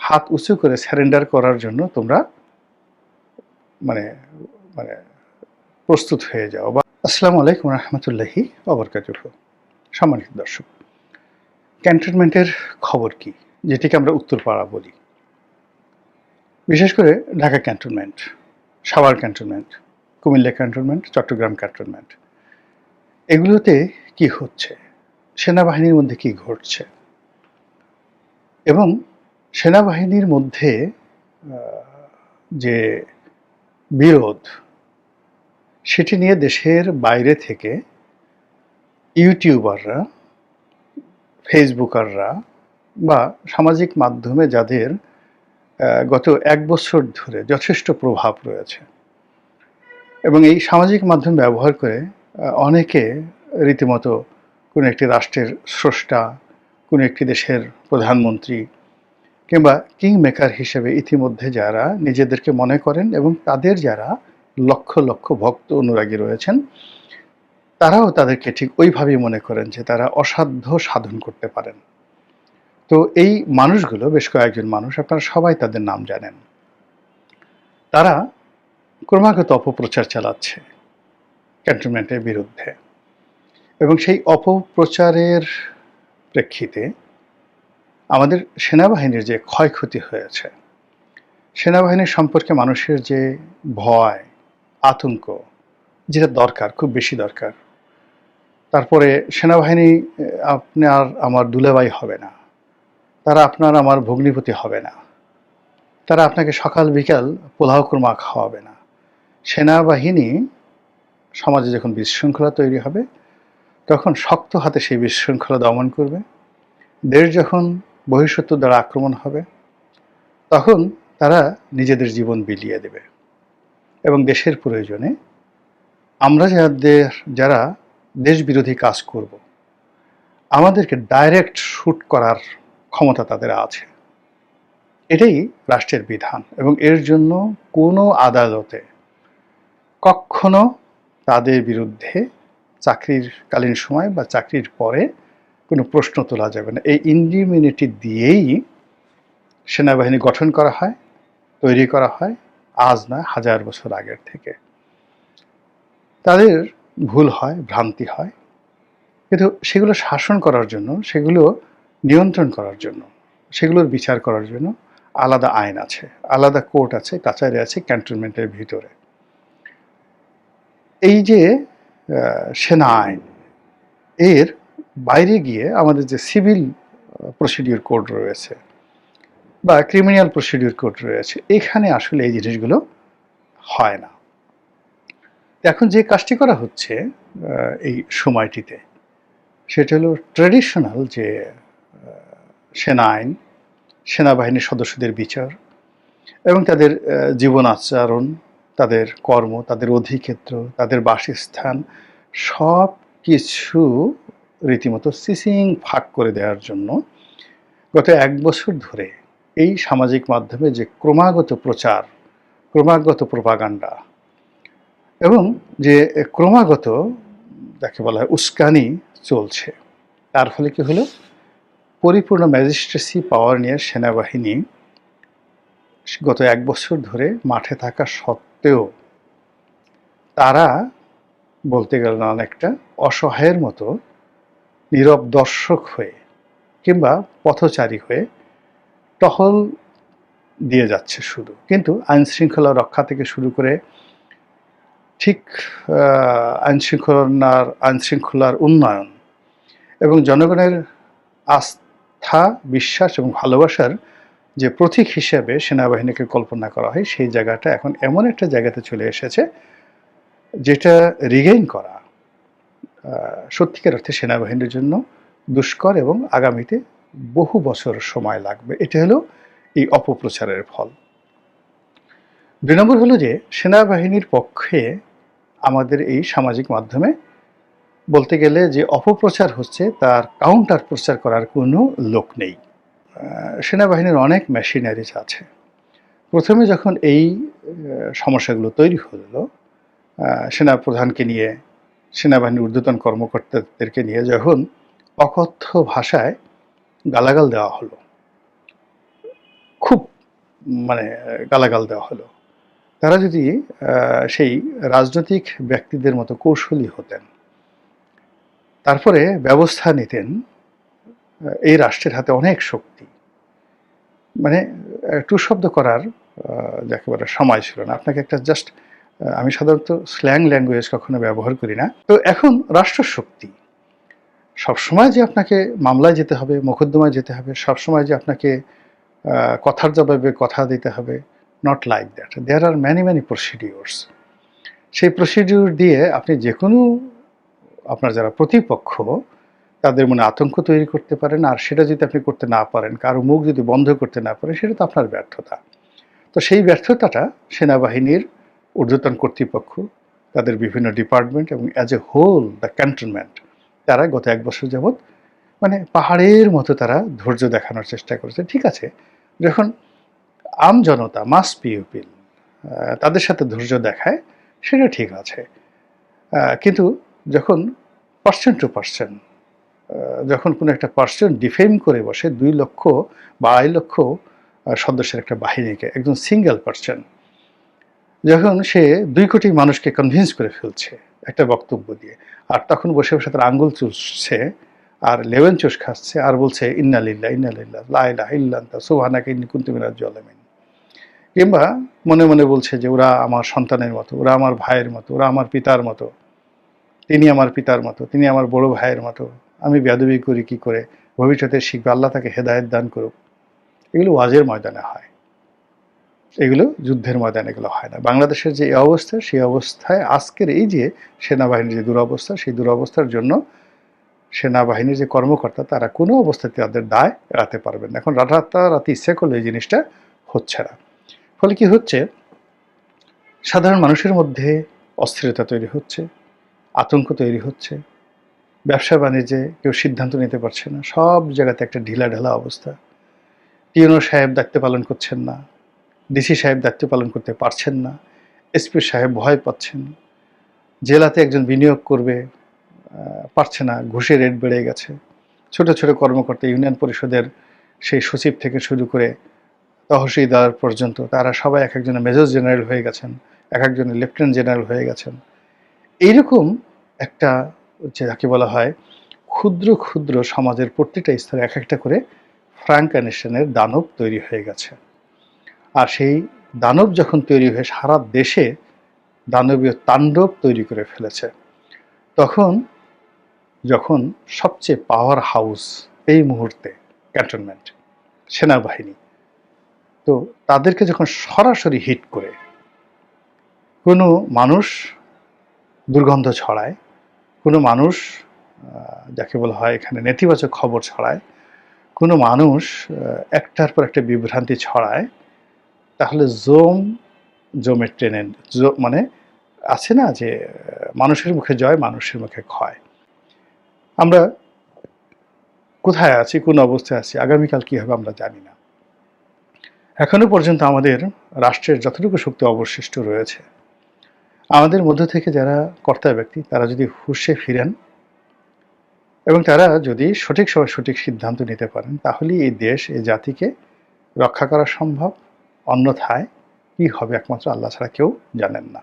হাত উঁচু করে সারেন্ডার করার জন্য তোমরা মানে মানে প্রস্তুত হয়ে যাও। আসসালামু আলাইকুম রহমতুল্লাহি ওবরকাতুহু। সম্মানিত দর্শক, ক্যান্টনমেন্টের খবর কি, যেটিকে আমরা উত্তরপাড়া বলি, বিশেষ করে Dhaka cantonment, Savar cantonment, Comilla cantonment, Chittagong cantonment, এগুলোতে কি হচ্ছে, সেনাবাহিনীর মধ্যে কি ঘটছে এবং সেনাবাহিনীর মধ্যে যে বিরোধ, সেটি নিয়ে দেশের বাইরে থেকে ইউটিউবাররা, ফেসবুকাররা বা সামাজিক মাধ্যমে যাদের গত 1 বছর ধরে যথেষ্ট প্রভাব রয়েছে এবং এই সামাজিক মাধ্যম ব্যবহার করে অনেকে রীতিমতো কোনো একটি রাষ্ট্রের স্রষ্টা, কোনো একটি দেশের প্রধানমন্ত্রী কিংবা কিং মেকার হিসেবে ইতিমধ্যে যারা নিজেদেরকে মনে করেন এবং তাদের যারা লক্ষ লক্ষ ভক্ত অনুরাগী রয়েছেন, তারাও তাদেরকে ঠিক ওইভাবেই মনে করেন যে তারা অসাধ্য সাধন করতে পারেন। তো এই মানুষগুলো, বেশ কয়েকজন মানুষ, আপনারা সবাই তাদের নাম জানেন, তারা ক্রমাগত অপপ্রচার চালাচ্ছে ক্যান্টনমেন্টের বিরুদ্ধে এবং সেই অপপ্রচারের প্রেক্ষিতে আমাদের সেনাবাহিনীর যে ক্ষয়ক্ষতি হয়েছে, সেনাবাহিনীর সম্পর্কে মানুষের যে ভয়, আতঙ্ক, যেটা দরকার, খুব বেশি দরকার। তারপরে সেনাবাহিনী আপনার আমার দুলাভাই হবে না, তারা আপনার আমার ভগ্নিপতি হবে না, তারা আপনাকে সকাল বিকাল পোলাও কুরমা খাওয়াবে না। সেনাবাহিনী সমাজে যখন বিশৃঙ্খলা তৈরি হবে, তখন শক্ত হাতে সেই বিশৃঙ্খলা দমন করবে। দেশ যখন বহিঃশত্রু দ্বারা আক্রমণ হবে, তখন তারা নিজেদের জীবন বিলিয়ে দেবে এবং দেশের প্রয়োজনে আমরা যারা দেশ বিরোধী কাজ করব, আমাদেরকে ডাইরেক্ট শুট করার ক্ষমতা তাদের আছে। এটাই রাষ্ট্রের বিধান এবং এর জন্য কোনো আদালতে কখনো তাদের বিরুদ্ধে চাকরির কালীন সময় বা চাকরির পরে কোনো প্রশ্ন তোলা যাবে না। এই ইনডিউমিনিটি দিয়েই সেনাবাহিনী গঠন করা হয়, তৈরি করা হয়, আজ নয় হাজার বছর আগের থেকে। তাদের ভুল হয়, ভ্রান্তি হয়, কিন্তু সেগুলো শাসন করার জন্য, সেগুলো নিয়ন্ত্রণ করার জন্য, সেগুলোর বিচার করার জন্য আলাদা আইন আছে, আলাদা কোর্ট আছে, কাছারি আছে ক্যান্টনমেন্টের ভিতরে। এই যে সেনা আইন, এর বাইরে গিয়ে আমাদের যে সিভিল প্রসিডিউর কোড রয়েছে বা ক্রিমিনাল প্রসিডিউর কোড রয়েছে, এখানে আসলে এই জিনিসগুলো হয় না। এখন যে কাজটি করা হচ্ছে এই সময়টিতে, সেটা হলো ট্র্যাডিশনাল যে সেনা আইন, সেনাবাহিনীর সদস্যদের বিচার এবং তাদের জীবন আচরণ, তাদের কর্ম, তাদের অধিক্ষেত্র, তাদের বাসস্থান, সব কিছু রীতিমতো সিসিং ফাঁক করে দেওয়ার জন্য গত 1 বছর ধরে এই সামাজিক মাধ্যমে যে ক্রমাগত প্রচার, ক্রমাগত প্রোপাগান্ডা এবং যে ক্রমাগত যাকে বলা হয় উস্কানি চলছে, তার ফলে কি হলো, পরিপূর্ণ ম্যাজিস্ট্রেসি পাওয়ার নিয়ে সেনাবাহিনী গত 1 বছর ধরে মাঠে থাকা সত্ত্বেও তারা বলতে গেলে অনেকটা অসহায়ের মতো নীরব দর্শক হয়ে কিংবা পথচারী হয়ে টহল দিয়ে যাচ্ছে শুধু। কিন্তু আইনশৃঙ্খলা রক্ষা থেকে শুরু করে ঠিক আইনশৃঙ্খলার উন্নয়ন এবং জনগণের আস্থা, বিশ্বাস এবং ভালোবাসার যে প্রতীক হিসেবে সেনাবাহিনীকে কল্পনা করা হয়, সেই জায়গাটা এখন এমন একটা জায়গাতে চলে এসেছে যেটা রিগেইন করা সত্যিকার অর্থে সেনাবাহিনীর জন্য দুষ্কর এবং আগামীতে বহু বছর সময় লাগবে। এটা হলো এই অপপ্রচারের ফল। 2 নম্বর হলো যে সেনাবাহিনীর পক্ষে আমাদের এই সামাজিক মাধ্যমে বলতে গেলে যে অপপ্রচার হচ্ছে, তার কাউন্টার প্রচার করার কোনো লোক নেই। সেনাবাহিনীর অনেক মেশিনারিজ আছে। প্রথমে যখন এই সমস্যাগুলো তৈরি হলো, সেনাপ্রধানকে নিয়ে, সেনাবাহিনীর ঊর্ধ্বতন কর্মকর্তাদেরকে নিয়ে যখন অকথ্য ভাষায় গালাগাল দেওয়া হলো, খুব মানে গালাগাল দেওয়া হলো। তারা যদি সেই রাজনৈতিক ব্যক্তিদের মতো কৌশলী হতেন, তারপরে ব্যবস্থা নিতেন, এই রাষ্ট্রের হাতে অনেক শক্তি। মানে টু শব্দ করার যাকে বলে সময় ছিল না। আপনাকে একটা জাস্ট আমি সাধারণত স্ল্যাং ল্যাঙ্গুয়েজ কখনো ব্যবহার করি না। তো এখন রাষ্ট্রশক্তি সবসময় যে আপনাকে মামলায় যেতে হবে, মোকদ্দমায় যেতে হবে, সবসময় যে আপনাকে কথার জবাবে কথা দিতে হবে, not like that. There are many procedures. সেই প্রসিডিওর দিয়ে আপনি যে কোনো আপনার যারা প্রতিপক্ষ তাদের মনে আতঙ্ক তৈরি করতে পারেন, আর সেটা যদি আপনি করতে না পারেন, কারো মুখ যদি বন্ধ করতে না পারেন, সেটা তো আপনার ব্যর্থতা। তো সেই ব্যর্থতাটা সেনাবাহিনীর ঊর্ধ্বতন কর্তৃপক্ষ, তাদের বিভিন্ন ডিপার্টমেন্ট এবং as a whole the cantonment, তারা গত 1 বছর যাবৎ মানে পাহাড়ের মতো তারা ধৈর্য দেখানোর চেষ্টা করেছে। ঠিক আছে, যখন জনতা, মাস পিপল তাদের সাথে ধৈর্য দেখায়, সেটা ঠিক আছে। কিন্তু যখন পার্সন টু পার্সন, যখন কোনো একটা পার্সন ডিফেম করে বসে 2 লক্ষ বা 2.5 লক্ষ সদস্যের একটা বাহিনীকে, একজন সিঙ্গেল পার্সন, যখন সে 2 কোটি মানুষকে কনভিন্স করে ফেলছে একটা বক্তব্য দিয়ে, আর তখন বসে বসে তার আঙ্গুল চুষছে আর লেমন চুষ খাচ্ছে আর বলছে ইন্না লিল্লাহ লা ইলাহা ইল্লা আনতা সুবহানাকা ইন্নী কুনতু মিনাজ জালিমিন, কিংবা মনে মনে বলছে যে ওরা আমার সন্তানের মতো, ওরা আমার ভাইয়ের মতো, ওরা আমার পিতার মতো, তিনি আমার পিতার মতো, তিনি আমার বড় ভাইয়ের মতো, আমি বেয়াদবি করি কি করে, ভবিষ্যতে শিখবে, আল্লাহ তাকে হেদায়েত দান করুক। এগুলো ওয়াজের ময়দানে হয়, এগুলো যুদ্ধের ময়দানে এগুলো হয় না। বাংলাদেশের যে অবস্থা, সেই অবস্থায় আজকের এই যে সেনাবাহিনীর যে দুরবস্থা, সেই দুরবস্থার জন্য সেনাবাহিনীর যে কর্মকর্তা, তারা কোনো অবস্থাতে তাদের দায় এড়াতে পারবেন না। এখন রাতারাতি ইচ্ছে করলে এই জিনিসটা হচ্ছে না। ফলে কি হচ্ছে, সাধারণ মানুষের মধ্যে অস্থিরতা তৈরি হচ্ছে, আতঙ্ক তৈরি হচ্ছে, ব্যবসা বাণিজ্যে কেউ সিদ্ধান্ত নিতে পারছে না, সব জায়গাতে একটা ঢিলাঢালা অবস্থা। টিএনও সাহেব দায়িত্ব পালন করছেন না, ডিসি সাহেব দায়িত্ব পালন করতে পারছেন না, এসপি সাহেব ভয় পাচ্ছেন, জেলাতে একজন বিনিয়োগ করবে পারছে না, ঘুষের রেট বেড়ে গেছে। ছোট ছোট কর্মকর্তা, ইউনিয়ন পরিষদের সেই সচিব থেকে শুরু করে তহসিলদার পর্যন্ত, তারা সবাই এক একজনের মেজর জেনারেল হয়ে গেছেন, এক একজনের লেফটেন্যান্ট জেনারেল হয়ে গেছেন। এইরকম একটা যাকে বলা হয় ক্ষুদ্র ক্ষুদ্র সমাজের প্রত্যেকটা স্তরে এক একটা করে ফ্রাঙ্কেনস্টাইনের দানব তৈরি হয়ে গেছে। আর সেই দানব যখন তৈরি হয়ে সারা দেশে দানবীয় তাণ্ডব তৈরি করে ফেলেছে, তখন যখন সবচেয়ে পাওয়ার হাউস এই মুহূর্তে ক্যান্টনমেন্ট, সেনাবাহিনী, তো তাদেরকে যখন সরাসরি হিট করে কোনো মানুষ দুর্গন্ধ ছড়ায়, কোনো মানুষ যাকে বলা হয় এখানে নেতিবাচক খবর ছড়ায়, কোনো মানুষ একটার পর একটা বিভ্রান্তি ছড়ায়, তাহলে জমের ট্রেনে মানে আছে না যে মানুষের মুখে জয়, মানুষের মুখে ক্ষয়। আমরা কোথায় আছি, কোন অবস্থায় আছি, আগামীকাল কী হবে আমরা জানি না। এখনো পর্যন্ত আমাদের রাষ্ট্রের যতটুকু শক্তি অবশিষ্ট রয়েছে, আমাদের মধ্য থেকে যারা কর্তা ব্যক্তি, তারা যদি হুঁশে ফিরেন এবং তারা যদি সঠিক সময়ে সঠিক সিদ্ধান্ত নিতে পারেন, তাহলেই এই দেশ, এই জাতিকে রক্ষা করা সম্ভব। অন্যথায় কি হবে একমাত্র আল্লাহ ছাড়া কেউ জানেন না।